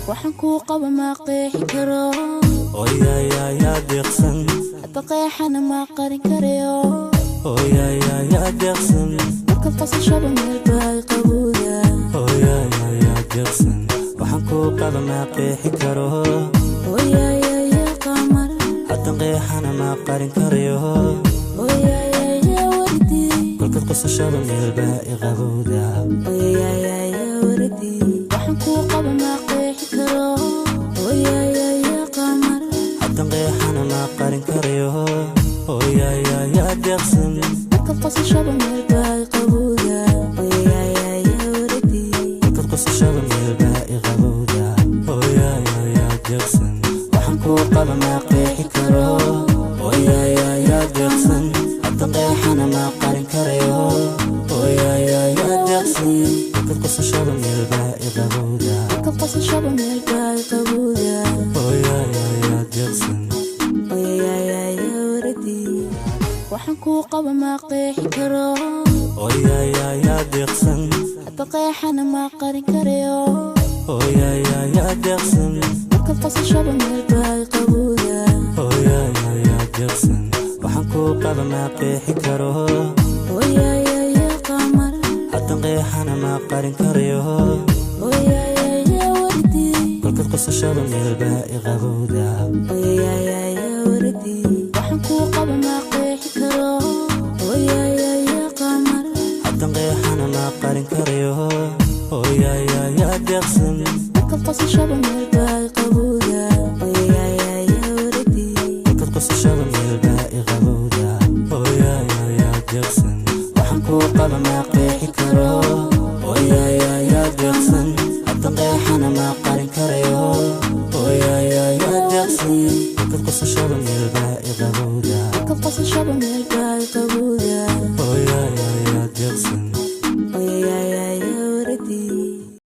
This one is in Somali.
waxaan kuu qaba ma qeexi karo ya deeqsan hadda qeexana ma qarin karayo ya deeqsan marka qasashada meel bay qabowda ya deeqsan waxaan kuu qaba ma qeexi karo ya qamar hadda qeexana ma qarin karayo ya wardi marka qasashada meel bay qabowda ya wardi waxaan kuu qaba ma qeexi karo ya qamar hadda qeexana ma qarin karayo ya deeqsan marka qasashada meel bay qabowda ya wardi marka qasashada meel bay qabowda ya deeqsan waxaan kuu qaba ma qeexi karo ya deeqsan hadda qeexana ma qarin karayo ya deeqsan marka qasashada meel bay qabowda marka qasashada meel bay qabowda ya deeqsan ya wardi waxaan kuu qaba ma qeexi karo ya deeqsan hadda qeexana ma qarin karayo ya deeqsan marka qasashada meel bay qabowda ya deeqsan waxaan kuu qaba ma qeexi karo ya qamar hadda qeexana ma qarin karayo ya wardi marka qasashada meel bay qabowda ya wardi waxaan kuu qaba ma qeexi karo ya qamar hadda qeexana ma qarin karayo ya deeqsan marka qasashada meel bay qabowda ya wardi marka qasashada meel bay qabowda ya deeqsan waxaan kuu qaba ma qeexi karo ya deeqsan hadda qeexana ma qarin karayo ya deeqsan marka qasashada meel bay qabowda marka qasashada meel bay qabowda